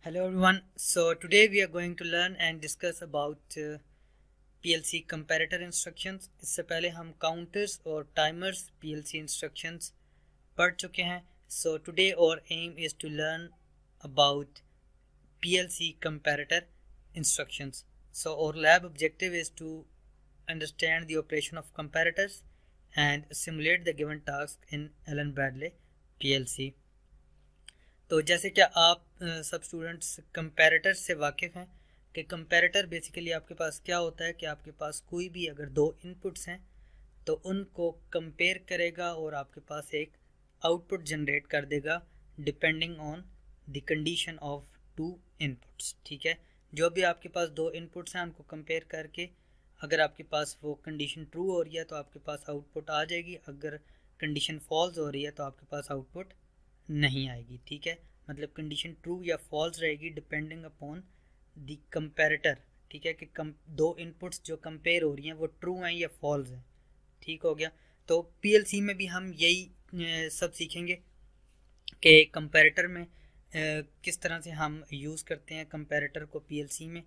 Hello everyone. So today we are going to learn and discuss about PLC comparator instructions. इससे पहले हम counters और timers PLC instructions पढ़ चुके हैं. So today our aim is to learn about PLC comparator instructions. So our lab objective is to understand the operation of comparators and simulate the given task in Allen Bradley PLC. तो जैसे कि आप सब students comparator से वाकिफ़ हैं कि comparator basically आपके पास क्या होता है कि आपके पास कोई भी अगर दो इनपुट्स हैं तो उनको कंपेयर करेगा और आपके पास एक आउटपुट जनरेट कर देगा depending on the condition of to inputs. ठीक है, जो भी आपके पास दो इनपुट्स हैं उनको कंपेयर करके अगर आपके पास वो कंडीशन ट्रू हो रही है तो आपके पास आउटपुट आ जाएगी, अगर कंडीशन फॉल्स हो रही है तो आपके पास आउटपुट नहीं आएगी. ठीक है, मतलब कंडीशन ट्रू या फॉल्स रहेगी डिपेंडिंग अपॉन द कंपैरेटर. ठीक है, कि दो इनपुट्स जो कंपेयर हो रही हैं वो ट्रू हैं या फॉल्स हैं. ठीक हो गया. तो पीएलसी में भी हम यही सब सीखेंगे कि कंपैरेटर में किस तरह से हम यूज़ करते हैं कंपैरेटर को पीएलसी में.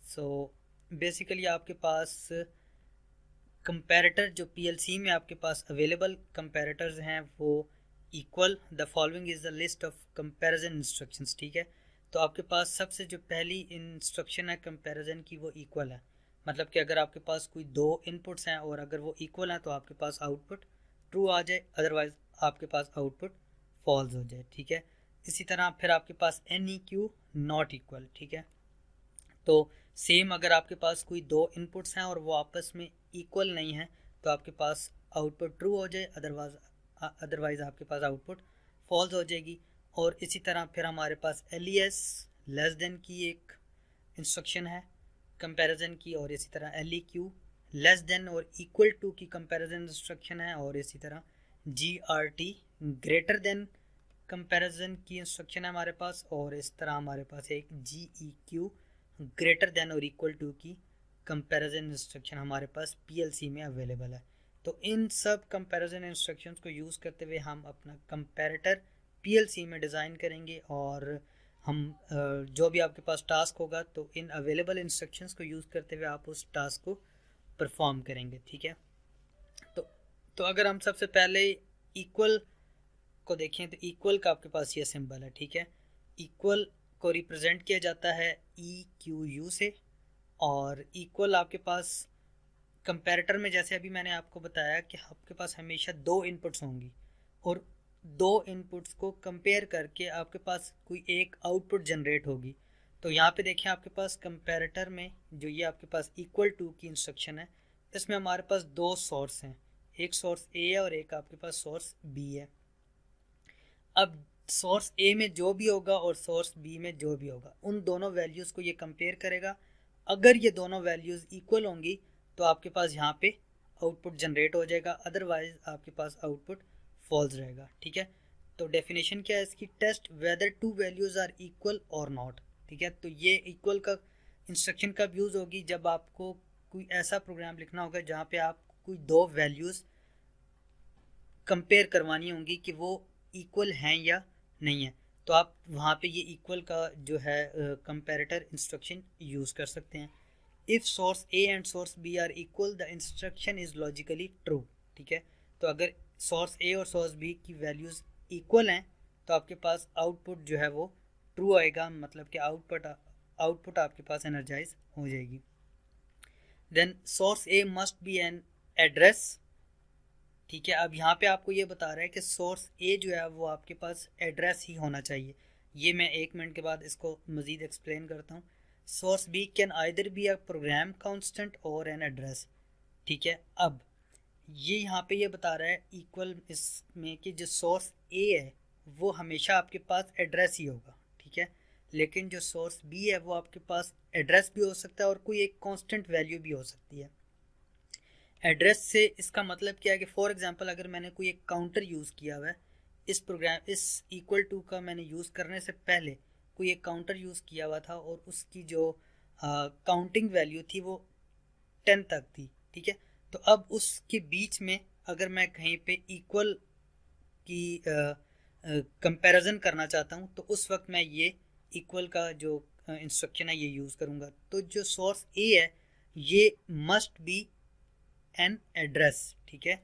सो बेसिकली आपके पास कंपैरेटर जो पीएलसी में आपके पास अवेलेबल कंपैरेटर्स हैं वो equal. The following is the list of comparison instructions. ठीक है, तो आपके पास सबसे जो पहली इंस्ट्रक्शन है कंपैरिजन की वो इक्वल है. मतलब कि अगर आपके पास कोई दो इनपुट्स हैं और अगर वो इक्वल हैं तो आपके पास आउटपुट ट्रू आ जाए, अदरवाइज आपके पास आउटपुट फॉल्स हो जाए. ठीक है, इसी तरह फिर आपके पास N E Q not equal. ठीक है, तो सेम अगर आपके पास कोई दो इनपुट्स हैं और वो आपस में इक्वल नहीं है तो आपके पास आउटपुट ट्रू हो जाए, अदरवाइज आपके पास आउटपुट फॉल्स हो जाएगी. और इसी तरह फिर हमारे पास LES लेस देन की एक इंस्ट्रक्शन है कंपैरिजन की, और इसी तरह LEQ लेस देन और इक्वल टू की कंपैरिजन इंस्ट्रक्शन है, और इसी तरह GRT ग्रेटर देन कंपैरिजन की इंस्ट्रक्शन है हमारे पास, और इस तरह हमारे पास एक GEQ ग्रेटर देन और इक्वल टू की कंपैरिजन इंस्ट्रक्शन हमारे पास PLC में अवेलेबल है. तो इन सब कंपैरिजन इंस्ट्रक्शंस को यूज़ करते हुए हम अपना कंपैरेटर पीएलसी में डिज़ाइन करेंगे, और हम जो भी आपके पास टास्क होगा तो इन अवेलेबल इंस्ट्रक्शंस को यूज़ करते हुए आप उस टास्क को परफॉर्म करेंगे. ठीक है, तो अगर हम सबसे पहले इक्वल को देखें तो इक्वल का आपके पास ये सिंबल है. ठीक है, इक्वल को रिप्रेजेंट किया जाता है EQU से, और इक्वल आपके पास कंपैरेटर में जैसे अभी मैंने आपको बताया कि आपके पास हमेशा दो इनपुट्स होंगी और दो इनपुट्स को कंपेयर करके आपके पास कोई एक आउटपुट जनरेट होगी. तो यहाँ पे देखें आपके पास कंपैरेटर में जो ये आपके पास इक्वल टू की इंस्ट्रक्शन है इसमें हमारे पास दो सोर्स हैं, एक सोर्स A है और एक आपके पास सोर्स B है. अब सोर्स A में जो भी होगा और सोर्स B में जो भी होगा उन दोनों वैल्यूज़ को ये कंपेयर करेगा. अगर ये दोनों वैल्यूज़ इक्वल होंगी तो आपके पास यहाँ पे आउटपुट जनरेट हो जाएगा, अदरवाइज आपके पास आउटपुट फॉल्स रहेगा. ठीक है, तो डेफिनेशन क्या है इसकी, test whether two values are equal और नॉट. ठीक है, तो ये इक्वल का इंस्ट्रक्शन कब यूज़ होगी, जब आपको कोई ऐसा प्रोग्राम लिखना होगा जहाँ पे आप कोई दो वैल्यूज़ कंपेयर करवानी होंगी कि वो इक्वल हैं या नहीं है, तो आप वहाँ पे ये इक्वल का जो है कंपैरेटर इंस्ट्रक्शन यूज़ कर सकते हैं. If source A and source B are equal the instruction is logically true. ठीक है, तो अगर सोर्स A और सोर्स B की वैल्यूज़ इक्वल हैं तो आपके पास आउटपुट जो है वो ट्रू आएगा, मतलब कि आउटपुट आपके पास एनर्जाइज हो जाएगी. Then source A must be an address. ठीक है, अब यहाँ पे आपको ये बता रहा है कि सोर्स A जो है वो आपके पास एड्रेस ही होना चाहिए. ये मैं 1 मिनट के बाद इसको मज़ीद एक्सप्लेन करता हूँ. Source B can either be a program constant और एन एड्रेस. ठीक है, अब ये यहाँ पे ये बता रहा है इक्वल इसमें कि जो सोर्स A है वो हमेशा आपके पास एड्रेस ही होगा. ठीक है, लेकिन जो सोर्स B है वो आपके पास एड्रेस भी हो सकता है और कोई एक कांस्टेंट वैल्यू भी हो सकती है. एड्रेस से इसका मतलब क्या है कि फॉर एग्जांपल अगर मैंने कोई एक काउंटर यूज़ किया हुआ है इस प्रोग्राम इस इक्वल टू का मैंने यूज़ करने से पहले कोई एक काउंटर यूज़ किया हुआ था और उसकी जो काउंटिंग वैल्यू थी वो 10 तक थी. ठीक है, तो अब उसके बीच में अगर मैं कहीं पे इक्वल की कंपैरिजन करना चाहता हूँ तो उस वक्त मैं ये इक्वल का जो इंस्ट्रक्शन है ये यूज़ करूँगा। तो जो सोर्स ए है ये मस्ट बी एन एड्रेस, ठीक है।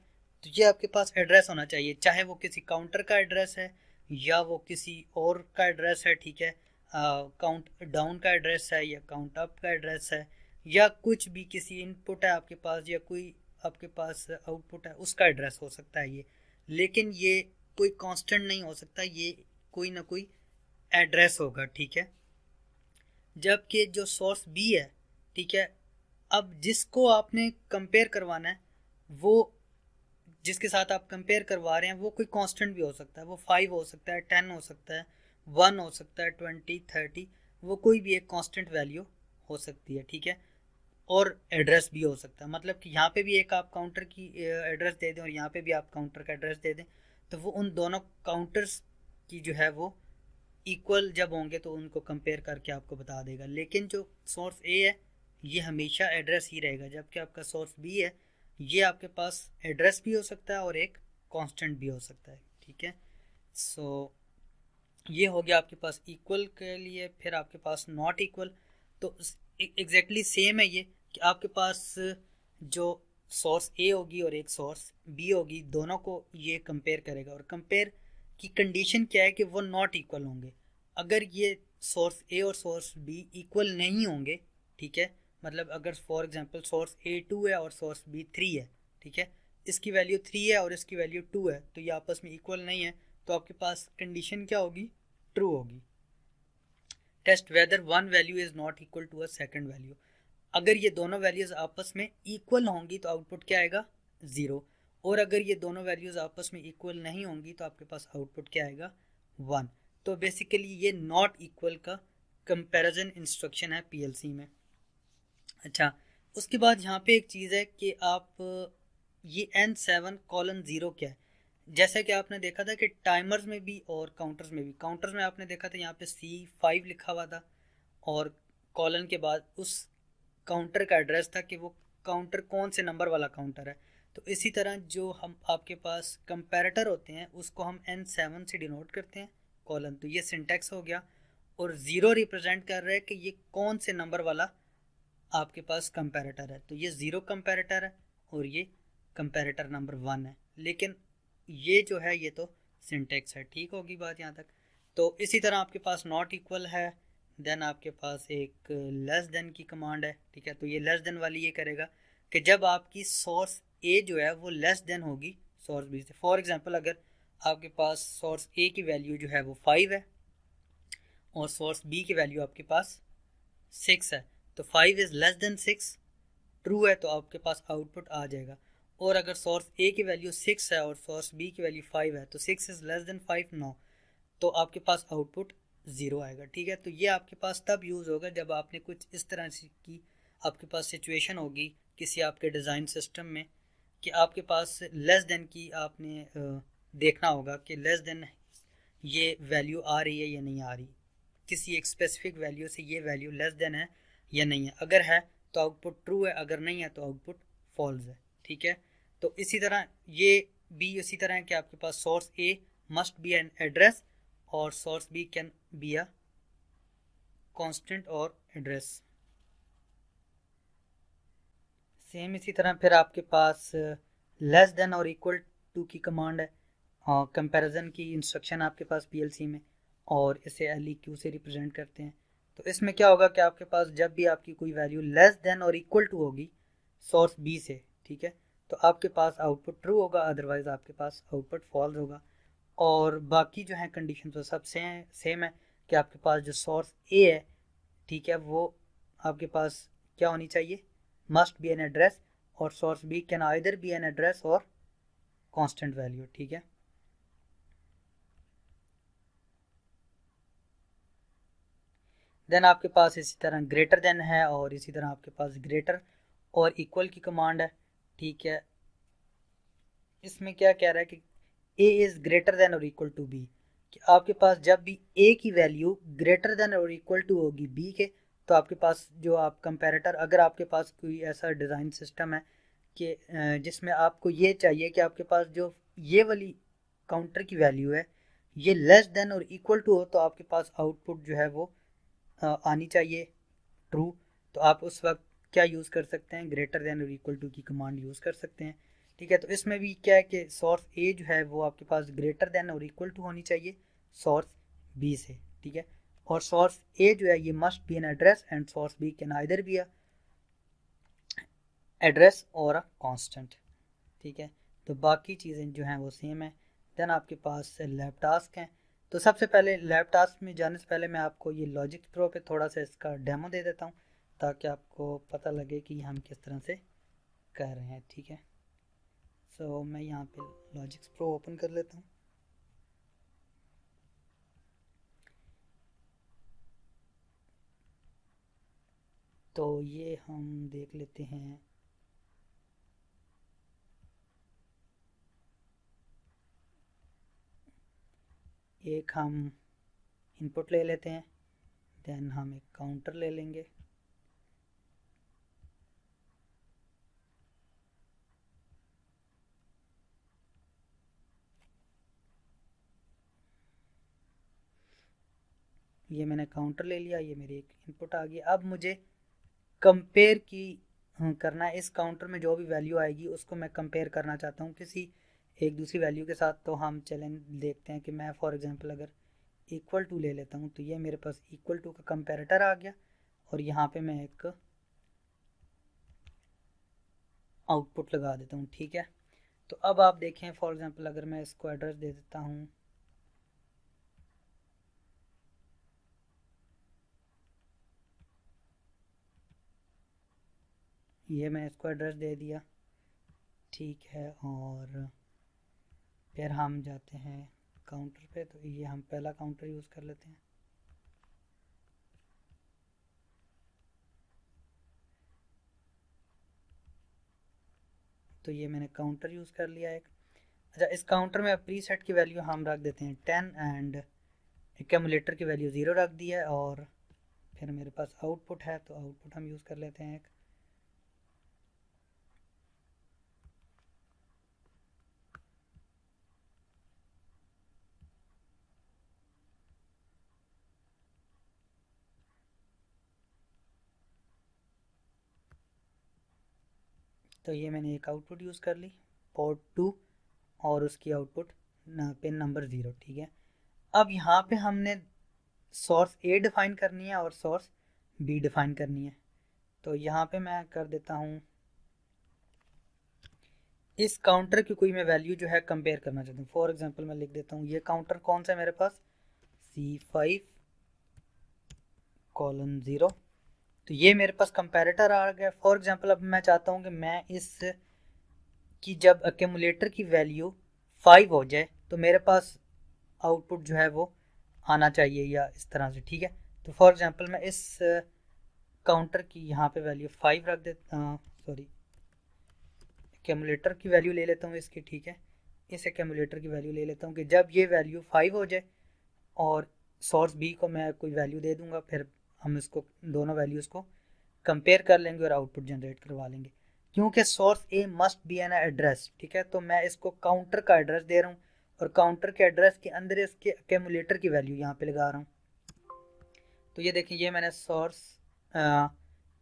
तो ये आपके पास एड्रेस होना चाहिए, चाहे वो किसी काउंटर का एड्रेस है या वो किसी और का एड्रेस है, ठीक है। काउंट डाउन का एड्रेस है या काउंट अप का एड्रेस है या कुछ भी किसी इनपुट है आपके पास या कोई आपके पास आउटपुट है उसका एड्रेस हो सकता है ये, लेकिन ये कोई कांस्टेंट नहीं हो सकता, ये कोई ना कोई एड्रेस होगा, ठीक है। जबकि जो सोर्स बी है, ठीक है, अब जिसको आपने कंपेयर करवाना है वो जिसके साथ आप कंपेयर करवा रहे हैं वो कोई कांस्टेंट भी हो सकता है, वो 5 हो सकता है, 10 हो सकता है, 1 हो सकता है, 20, 30, वो कोई भी एक कांस्टेंट वैल्यू हो सकती है, ठीक है। और एड्रेस भी हो सकता है, मतलब कि यहाँ पे भी एक आप काउंटर की एड्रेस दे दें और यहाँ पे भी आप काउंटर का एड्रेस दे दें, तो वो उन दोनों काउंटर्स की जो है वो इक्वल जब होंगे तो उनको कंपेयर करके आपको बता देगा। लेकिन जो सोर्स ए है ये हमेशा एड्रेस ही रहेगा, जबकि आपका सोर्स बी है ये आपके पास एड्रेस भी हो सकता है और एक कांस्टेंट भी हो सकता है, ठीक है। सो ये हो गया आपके पास इक्वल के लिए। फिर आपके पास नॉट इक्वल, तो एग्जैक्टली सेम है ये कि आपके पास जो सोर्स ए होगी और एक सोर्स बी होगी, दोनों को ये कंपेयर करेगा और कंपेयर की कंडीशन क्या है कि वो नॉट इक्वल होंगे। अगर ये सोर्स ए और सोर्स बी इक्वल नहीं होंगे, ठीक है, मतलब अगर फॉर एग्जांपल सोर्स ए 2 है और सोर्स बी 3 है, ठीक है, इसकी वैल्यू 3 है और इसकी वैल्यू 2 है, तो ये आपस में इक्वल नहीं है, तो आपके पास कंडीशन क्या होगी, ट्रू होगी। Test whether one value is not equal to a second value, अगर ये दोनों वैल्यूज आपस में इक्वल होंगी तो आउटपुट क्या आएगा, 0, और अगर ये दोनों वैल्यूज आपस में इक्वल नहीं होंगी तो आपके पास आउटपुट क्या आएगा, 1। तो बेसिकली ये नॉट इक्वल का कंपैरिजन इंस्ट्रक्शन है पीएलसी में। अच्छा, उसके बाद यहाँ पे एक चीज़ है कि आप ये N7:0 क्या है, जैसा कि आपने देखा था कि टाइमर्स में भी और काउंटर्स में भी, काउंटर्स में आपने देखा था यहाँ पे C5 लिखा हुआ था और कॉलन के बाद उस काउंटर का एड्रेस था कि वो काउंटर कौन से नंबर वाला काउंटर है। तो इसी तरह जो हम आपके पास कंपैरेटर होते हैं उसको हम N7 से डिनोट करते हैं कॉलन, तो ये सिंटैक्स हो गया। और 0 रिप्रेजेंट कर रहा है कि ये कौन से नंबर वाला आपके पास कंपैरेटर है, तो ये 0 कंपैरेटर है और ये कंपैरेटर नंबर 1 है। लेकिन ये जो है ये तो सिंटैक्स है, ठीक होगी बात यहाँ तक। तो इसी तरह आपके पास नॉट इक्वल है, देन आपके पास एक लेस देन की कमांड है, ठीक है। तो ये लेस देन वाली ये करेगा कि जब आपकी सोर्स ए जो है वो लेस देन होगी सोर्स बी से। फॉर एग्जांपल अगर आपके पास सोर्स ए की वैल्यू जो है वो 5 है और सोर्स बी की वैल्यू आपके पास 6 है, तो 5 इज़ लेस देन 6 ट्रू है तो आपके पास आउटपुट आ जाएगा। और अगर सोर्स ए की वैल्यू 6 है और सोर्स बी की वैल्यू 5 है तो 6 इज़ लेस देन 5 नो, तो आपके पास आउटपुट 0 आएगा, ठीक है। तो ये आपके पास तब यूज़ होगा जब आपने कुछ इस तरह से की आपके पास सिचुएशन होगी किसी आपके डिज़ाइन सिस्टम में कि आपके पास लेस देन की आपने देखना होगा कि लेस देन ये वैल्यू आ रही है या नहीं आ रही, किसी एक स्पेसिफिक वैल्यू से ये वैल्यू लेस देन है या नहीं है, अगर है तो आउटपुट ट्रू है, अगर नहीं है तो आउटपुट फॉल्स है, ठीक है। तो इसी तरह ये भी इसी तरह है कि आपके पास source A must be an address और source B can be a constant और एड्रेस। सेम इसी तरह फिर आपके पास लेस देन और इक्वल टू की कमांड है, कंपैरिजन की इंस्ट्रक्शन आपके पास पीएलसी में, और इसे LEQ से रिप्रेजेंट करते हैं। तो इसमें क्या होगा कि आपके पास जब भी आपकी कोई वैल्यू लेस देन और इक्वल टू होगी सोर्स बी से, ठीक है, तो आपके पास आउटपुट ट्रू होगा, अदरवाइज आपके पास आउटपुट फॉल्स होगा। और बाकी जो है कंडीशन तो सब सेम है कि आपके पास जो सोर्स ए है, ठीक है, वो आपके पास क्या होनी चाहिए, मस्ट बी एन एड्रेस, और source B can either be an address और कांस्टेंट वैल्यू, ठीक है। देन आपके पास इसी तरह ग्रेटर देन है और इसी तरह आपके पास ग्रेटर और इक्वल की कमांड है, ठीक है। इसमें क्या कह रहा है कि ए इज़ ग्रेटर देन और इक्वल टू बी, कि आपके पास जब भी ए की वैल्यू ग्रेटर देन और इक्वल टू होगी बी के, तो आपके पास जो आप कंपैरेटर, अगर आपके पास कोई ऐसा डिज़ाइन सिस्टम है कि जिसमें आपको ये चाहिए कि आपके पास जो ये वाली काउंटर की वैल्यू है ये लेस देन और इक्वल टू हो, तो आपके पास आउटपुट जो है वो आनी चाहिए ट्रू, तो आप उस वक्त क्या यूज़ कर सकते हैं, ग्रेटर देन और इक्वल टू की कमांड यूज़ कर सकते हैं। ठीक है, तो इसमें भी क्या है कि सोर्स ए जो है वो आपके पास ग्रेटर देन और इक्वल टू होनी चाहिए सोर्स बी से। ठीक है, और सोर्स ए जो है ये must be an address and source B can either be a address और अ कांस्टेंट। ठीक है, तो बाकी चीज़ें जो हैं वो सेम है। देन आपके पास लैब टास्क हैं। तो सबसे पहले लैब टास्क में जाने से पहले मैं आपको ये लॉजिक्स प्रो पे थोड़ा सा इसका डेमो दे देता हूँ ताकि आपको पता लगे कि हम किस तरह से कर रहे हैं। ठीक है, सो मैं यहाँ पे लॉजिक्स प्रो ओपन कर लेता हूँ। तो ये हम देख लेते हैं। एक हम इनपुट ले लेते हैं, देन हम एक काउंटर ले लेंगे। ये मैंने काउंटर ले लिया, ये मेरी एक इनपुट आ गई। अब मुझे कंपेयर की करना है, इस काउंटर में जो भी वैल्यू आएगी उसको मैं कंपेयर करना चाहता हूँ किसी एक दूसरी वैल्यू के साथ। तो हम चलें देखते हैं कि मैं फॉर एग्जांपल अगर इक्वल टू ले लेता हूँ तो ये मेरे पास इक्वल टू का कंपेरेटर आ गया और यहाँ पे मैं एक आउटपुट लगा देता हूँ। ठीक है, तो अब आप देखें फॉर एग्जांपल अगर मैं इसको एड्रेस दे देता हूँ, ये मैं इसको एड्रेस दे दिया। ठीक है, और फिर हम जाते हैं काउंटर पे, तो ये हम पहला काउंटर यूज़ कर लेते हैं। तो ये मैंने काउंटर यूज़ कर लिया एक। अच्छा, इस काउंटर में प्री सेट की वैल्यू हम रख देते हैं 10 एंड एक्यूमुलेटर की वैल्यू 0 रख दी है। और फिर मेरे पास आउटपुट है, तो आउटपुट हम यूज़ कर लेते हैं एक। तो ये मैंने एक आउटपुट यूज़ कर ली पोर्ट 2 और उसकी आउटपुट पिन नंबर 0। ठीक है, अब यहाँ पे हमने सोर्स ए डिफ़ाइन करनी है और सोर्स बी डिफ़ाइन करनी है। तो यहाँ पे मैं कर देता हूँ, इस काउंटर की कोई मैं वैल्यू जो है कंपेयर करना चाहता हूँ। फॉर एग्जांपल मैं लिख देता हूँ, ये काउंटर कौन सा है मेरे पास, C5:0। तो ये मेरे पास कंपैरेटर आ गया। फॉर एग्जांपल अब मैं चाहता हूँ कि मैं इस की जब एक्यूमुलेटर की वैल्यू 5 हो जाए तो मेरे पास आउटपुट जो है वो आना चाहिए या इस तरह से। ठीक है, तो फॉर एग्जांपल मैं इस काउंटर की यहाँ पे वैल्यू 5 रख देता, सॉरी एक्यूमुलेटर की वैल्यू ले लेता हूँ इसकी। ठीक है, इस एक्यूमुलेटर की वैल्यू ले लेता हूँ कि जब ये वैल्यू 5 हो जाए और सोर्स बी को मैं कोई वैल्यू दे दूंगा, फिर हम इसको दोनों वैल्यूज़ को कंपेयर कर लेंगे और आउटपुट जनरेट करवा लेंगे। क्योंकि source A must be an address, ठीक है, तो मैं इसको काउंटर का एड्रेस दे रहा हूँ और काउंटर के एड्रेस के अंदर इसके एक्यूमुलेटर की वैल्यू यहाँ पे लगा रहा हूँ। तो ये देखिए, ये मैंने सोर्स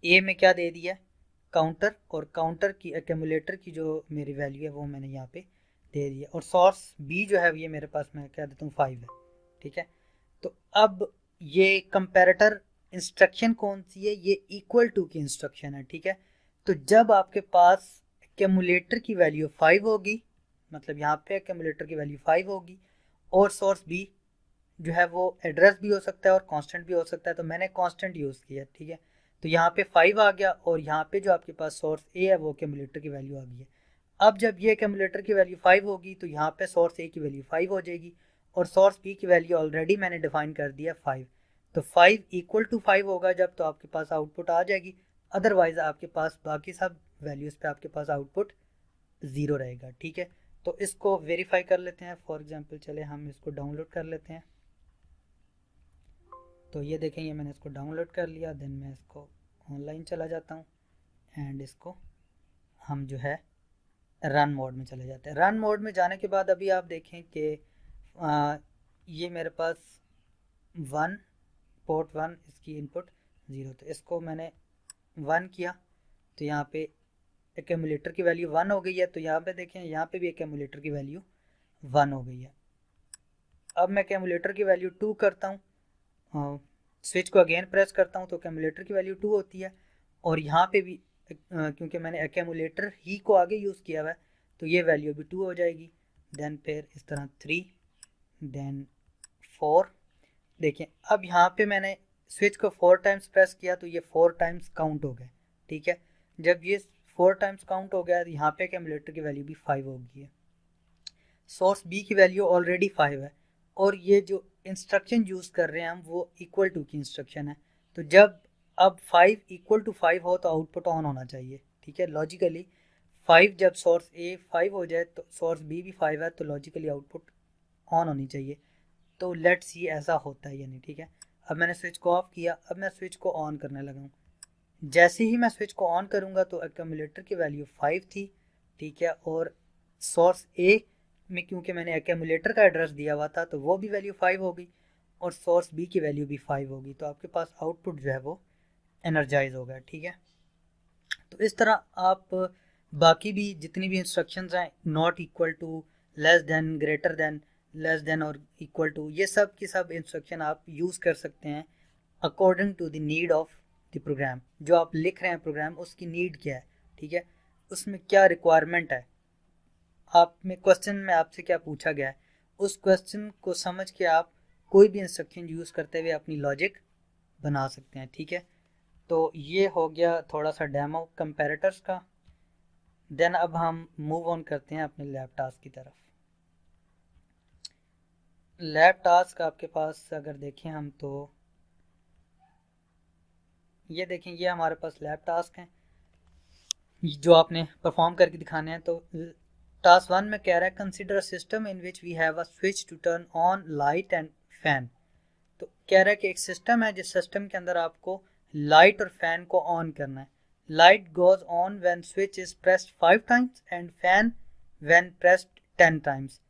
ए में क्या दे दिया, काउंटर, और काउंटर की एक्यूमुलेटर की जो मेरी वैल्यू है वो मैंने यहाँ पे दे दिया। और सोर्स बी जो है ये मेरे पास मैं कह देता हूँ 5 है। ठीक है, तो अब ये कंपैरेटर इंस्ट्रक्शन कौन सी है, ये इक्वल टू की इंस्ट्रक्शन है। ठीक है, तो जब आपके पास एक्यूमुलेटर की वैल्यू 5 होगी, मतलब यहाँ पे एक्यूमुलेटर की वैल्यू 5 होगी और सोर्स बी जो है वो एड्रेस भी हो सकता है और कांस्टेंट भी हो सकता है, तो मैंने कांस्टेंट यूज़ किया। ठीक है, तो यहाँ पे 5 आ गया और यहाँ पे जो आपके पास सोर्स ए है वो एक्यूमुलेटर की वैल्यू आ गई है। अब जब ये एक्यूमुलेटर की वैल्यू 5 होगी तो यहाँ पे सोर्स ए की वैल्यू 5 हो जाएगी और सोर्स बी की वैल्यू ऑलरेडी मैंने डिफाइन कर दिया 5। तो 5 इक्वल टू 5 होगा जब, तो आपके पास आउटपुट आ जाएगी। अदरवाइज आपके पास बाकी सब वैल्यूज़ पे आपके पास आउटपुट 0 रहेगा। ठीक है, तो इसको वेरीफाई कर लेते हैं। फॉर एग्जांपल चले हम इसको डाउनलोड कर लेते हैं। तो ये देखें, ये मैंने इसको डाउनलोड कर लिया। देन मैं इसको ऑनलाइन चला जाता हूँ एंड इसको हम जो है रन मोड में चले जाते हैं। रन मोड में जाने के बाद अभी आप देखें कि ये मेरे पास पोर्ट 1 इसकी इनपुट 0, तो इसको मैंने 1 किया तो यहाँ पे एक्यूमुलेटर की वैल्यू 1 हो गई है। तो यहाँ पे देखें, यहाँ पे भी एक्यूमुलेटर की वैल्यू 1 हो गई है। अब मैं एक्यूमुलेटर की वैल्यू 2 करता हूँ, स्विच को अगेन प्रेस करता हूँ तो एक्यूमुलेटर की वैल्यू 2 होती है। और यहाँ पे भी क्योंकि मैंने एक्यूमुलेटर ही को आगे यूज़ किया हुआ है तो ये वैल्यू भी 2 हो जाएगी। देन फिर इस तरह 3, देन 4। देखें अब यहाँ पे मैंने स्विच को 4 टाइम्स प्रेस किया तो ये 4 टाइम्स काउंट हो गए, ठीक है। जब ये 4 टाइम्स काउंट हो गया तो यहाँ पे एक्यूमुलेटर की वैल्यू भी 5 हो गई है। सोर्स बी की वैल्यू ऑलरेडी 5 है और ये जो इंस्ट्रक्शन यूज़ कर रहे हैं हम वो इक्वल टू की इंस्ट्रक्शन है। तो जब अब 5 इक्वल टू 5 हो तो आउटपुट ऑन होना चाहिए, ठीक है। लॉजिकली 5 जब सोर्स ए 5 हो जाए तो सोर्स बी भी 5 है तो लॉजिकली आउटपुट ऑन होनी चाहिए। तो लेट्स सी ऐसा होता है या नहीं, ठीक है। अब मैंने स्विच को ऑफ किया, अब मैं स्विच को ऑन करने लगा हूँ। जैसे ही मैं स्विच को ऑन करूँगा तो एक्यूमुलेटर की वैल्यू 5 थी, ठीक है। और सोर्स ए में क्योंकि मैंने एक्यूमुलेटर का एड्रेस दिया हुआ था तो वो भी वैल्यू 5 हो गई और सोर्स बी की वैल्यू भी 5 होगी। तो आपके पास आउटपुट जो है वो एनर्जाइज हो गया, ठीक है। तो इस तरह आप बाकी भी जितनी भी इंस्ट्रक्शंस हैं, not equal to, less than, greater than, less than और इक्वल टू, ये सब की सब इंस्ट्रक्शन आप यूज़ कर सकते हैं according to the need of the program. जो आप लिख रहे हैं प्रोग्राम उसकी नीड क्या है, ठीक है, उसमें क्या रिक्वायरमेंट है, आप में क्वेश्चन में आपसे क्या पूछा गया है, उस क्वेश्चन को समझ के आप कोई भी इंस्ट्रक्शन यूज़ करते हुए अपनी लॉजिक बना सकते हैं, ठीक है। तो ये हो गया थोड़ा सा डेमो कंपैरेटर्स का। देन अब हम मूव ऑन करते हैं अपने लैब टास्क की तरफ। लैब टास्क आपके पास अगर देखें हम तो ये देखें, ये हमारे पास लैब टास्क हैं जो आपने परफॉर्म करके दिखाने हैं। तो टास्क 1 में कह रहा है consider system in which we have a switch to turn on light and fan. तो कह रहा है कि एक सिस्टम है जिस सिस्टम के अंदर आपको लाइट और फैन को ऑन करना है। Light goes on when switch is pressed 5 times and fan when pressed 10 times,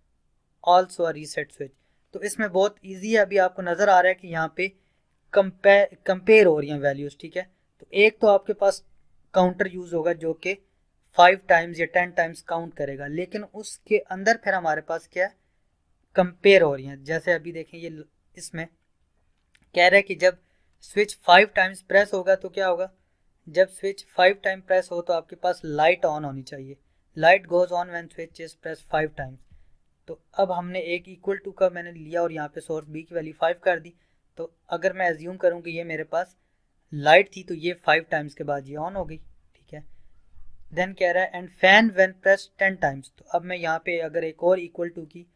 also a reset switch. तो इसमें बहुत ईजी है, अभी आपको नज़र आ रहा है कि यहाँ पे कंपेयर हो रही हैं वैल्यूज़, ठीक है। तो एक तो आपके पास काउंटर यूज़ होगा जो कि 5 टाइम्स या 10 टाइम्स काउंट करेगा, लेकिन उसके अंदर फिर हमारे पास क्या है, कंपेयर हो रही हैं। जैसे अभी देखें ये इसमें कह रहा है कि जब स्विच 5 टाइम्स प्रेस होगा तो क्या होगा, जब स्विच 5 टाइम प्रेस हो तो आपके पास लाइट ऑन होनी चाहिए। Light goes on when switch is press 5 times. तो अब हमने एक इक्वल टू का मैंने लिया और यहाँ पे सोर्स बी की वैल्यू 5 कर दी। तो अगर मैं एज्यूम करूँ कि ये मेरे पास लाइट थी तो ये 5 टाइम्स के बाद ये ऑन हो गई, ठीक है। देन कह रहा है and fan when press 10 times. तो अब मैं यहाँ पे अगर एक और इक्वल टू की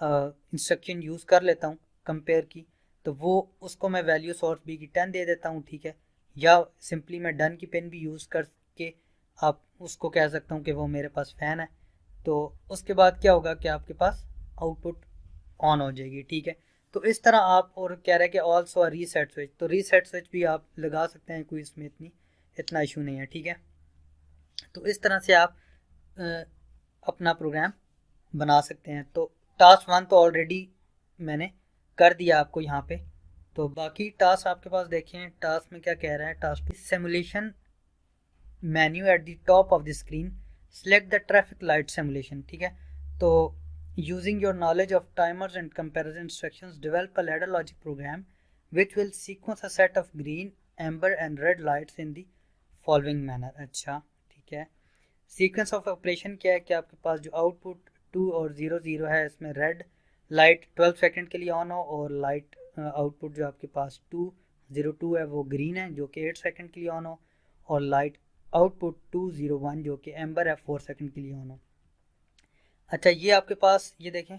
इंस्ट्रक्शन यूज़ कर लेता हूँ कंपेयर की, तो वो उसको मैं वैल्यू सोर्स बी की 10 दे देता हूँ, ठीक है। या सिंपली मैं डन की पेन भी यूज़ करके आप उसको कह सकता हूँ कि वो मेरे पास फ़ैन है। तो उसके बाद क्या होगा कि आपके पास आउटपुट ऑन हो जाएगी, ठीक है। तो इस तरह आप, और कह रहे हैं कि ऑल्सो अ रीसेट स्विच, तो रीसेट स्विच भी आप लगा सकते हैं, कोई इसमें इतना इशू नहीं है, ठीक है। तो इस तरह से आप अपना प्रोग्राम बना सकते हैं। तो टास्क 1 तो ऑलरेडी मैंने कर दिया आपको यहाँ पे। तो बाकी टास्क आपके पास देखें, टास्क में क्या कह रहा है, task simulation menu at the top of the screen, select the traffic light simulation, ठीक है। तो using your knowledge of timers and comparison instructions develop a ladder logic program which will sequence a set of green, amber and red lights in the following manner. अच्छा, ठीक है। Sequence of operation क्या है कि आपके पास जो output 2 और 0 0 है, इसमें रेड लाइट 12 सेकंड के लिए ऑन हो और लाइट आउटपुट जो आपके पास 2 0 2 है वो ग्रीन है जो कि 8 सेकंड के लिए ऑन हो, और लाइट आउटपुट 2 0 1 जो कि एम्बर है 4 सेकंड के लिए ऑन हो। अच्छा, ये आपके पास ये देखें,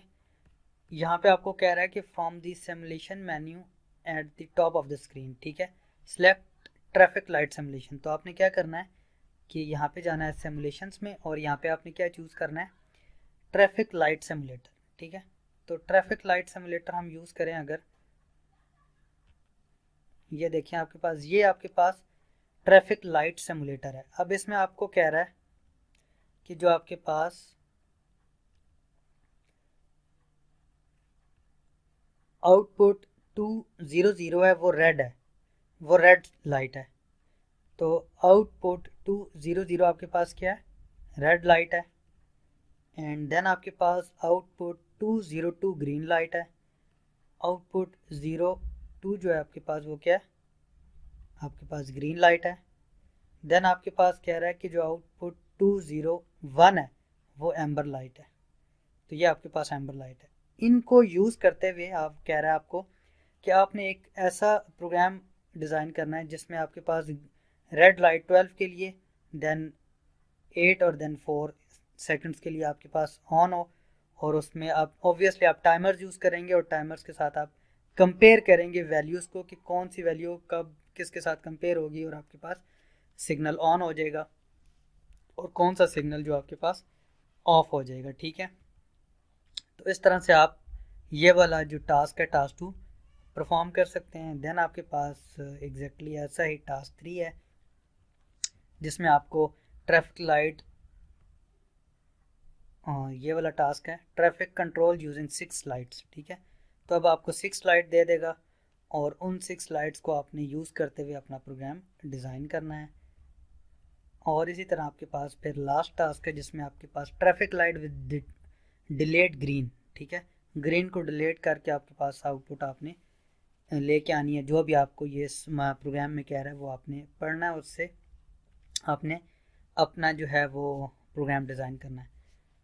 यहाँ पे आपको कह रहा है कि from the simulation menu at the top of the screen, ठीक है, सेलेक्ट ट्रैफिक लाइट सिमुलेशन। तो आपने क्या करना है कि यहाँ पे जाना है सिमुलेशंस में और यहाँ पे आपने क्या चूज़ करना है, ट्रैफिक लाइट सिमुलेटर, ठीक है। तो ट्रैफिक लाइट सिमुलेटर हम यूज़ करें अगर, ये देखें आपके पास, ये आपके पास ट्रैफिक लाइट सिमुलेटर है। अब इसमें आपको कह रहा है कि जो आपके पास आउटपुट 200 है वो रेड है, वो रेड लाइट है। तो आउटपुट 200 आपके पास क्या है, रेड लाइट है। एंड देन आपके पास आउटपुट 202 ग्रीन लाइट है। आउटपुट 02 जो है आपके पास वो क्या है, आपके पास ग्रीन लाइट है। देन आपके पास कह रहा है कि जो आउटपुट 201 है वो एम्बर लाइट है। तो ये आपके पास एम्बर लाइट है। इनको यूज़ करते हुए आप कह रहा है आपको कि आपने एक ऐसा प्रोग्राम डिज़ाइन करना है जिसमें आपके पास रेड लाइट 12 के लिए, देन 8 और देन 4 सेकंड्स के लिए आपके पास ऑन हो, और उसमें आप ऑब्वियसली आप टाइमर्स यूज़ करेंगे और टाइमर्स के साथ आप कंपेयर करेंगे वैल्यूज़ को कि कौन सी वैल्यू कब किसके साथ कंपेयर होगी, और आपके पास सिग्नल ऑन हो जाएगा और कौन सा सिग्नल जो आपके पास ऑफ हो जाएगा। ठीक है, तो इस तरह से आप ये वाला जो टास्क है टास्क 2 परफॉर्म कर सकते हैं। देन आपके पास एग्जैक्टली ऐसा ही टास्क 3 है जिसमें आपको ट्रैफिक लाइट, ये वाला टास्क है ट्रैफिक कंट्रोल यूजिंग 6 लाइट्स। ठीक है, तो अब आपको 6 लाइट दे देगा और उन 6 लाइट्स को आपने यूज़ करते हुए अपना प्रोग्राम डिज़ाइन करना है। और इसी तरह आपके पास फिर लास्ट टास्क है जिसमें आपके पास traffic light with delayed green. ठीक है, ग्रीन को डिलेट करके आपके पास आउटपुट आपने लेके आनी है। जो भी आपको ये प्रोग्राम में कह रहा है वो आपने पढ़ना है, उससे आपने अपना जो है वो प्रोग्राम डिज़ाइन करना है।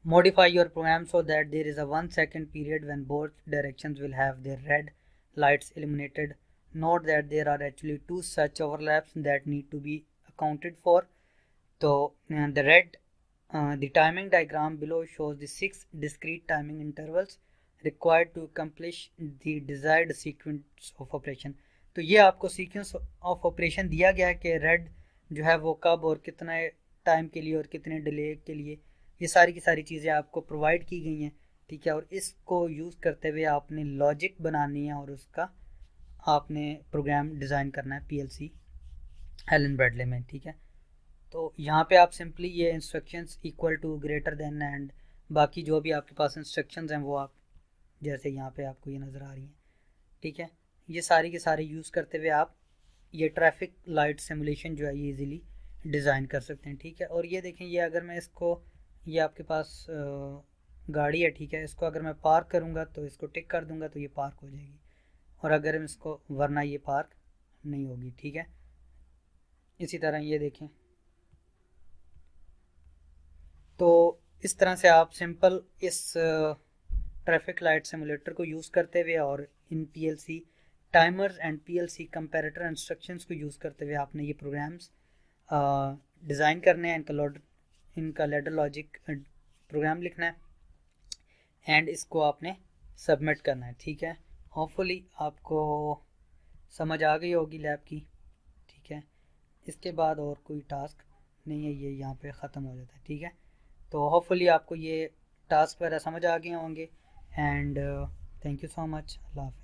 Modify your program so that there is a 1 second period when both directions will have their red lights illuminated. Note that there are actually 2 such overlaps that need to be accounted for. So the timing diagram below shows the 6 discrete timing intervals required to accomplish the desired sequence of operation. तो ये आपको sequence of operation दिया गया है कि red जो है वो कब और कितने टाइम के लिए और कितने डिले के लिए, ये सारी की सारी चीज़ें आपको प्रोवाइड की गई हैं। ठीक है, और इसको यूज़ करते हुए आपने लॉजिक बनानी है और उसका आपने प्रोग्राम डिज़ाइन करना है पीएलसी एलन ब्रैडले में। ठीक है, तो यहाँ पे आप सिंपली ये instructions equal to greater than and बाकी जो भी आपके पास इंस्ट्रक्शंस हैं वो आप जैसे यहाँ पे आपको ये नज़र आ रही हैं। ठीक है, ये सारी के सारे यूज़ करते हुए आप ये ट्रैफिक लाइट सिमुलेशन जो है ये इजीली डिज़ाइन कर सकते हैं। ठीक है, और ये देखें, ये अगर मैं इसको, ये आपके पास गाड़ी है। ठीक है, इसको अगर मैं पार्क करूँगा तो इसको टिक कर दूँगा तो ये पार्क हो जाएगी, और अगर हम इसको, वरना ये पार्क नहीं होगी। ठीक है, इसी तरह ये देखें। तो इस तरह से आप सिंपल इस ट्रैफिक लाइट सिमुलेटर को यूज़ करते हुए और इन PLC timers and PLC comparator instructions को यूज़ करते हुए आपने ये प्रोग्राम्स डिज़ाइन करने हैं। इनका लैडर लॉजिक प्रोग्राम लिखना है एंड इसको आपने सबमिट करना है। ठीक है, होपफुली आपको समझ आ गई होगी लैब की। ठीक है, इसके बाद और कोई टास्क नहीं है, ये यहाँ पे ख़त्म हो जाता है। ठीक है, तो होपफुली आपको ये टास्क वगैरह समझ आ गए होंगे and thank you so much. अल्लाह हाफ़िज़।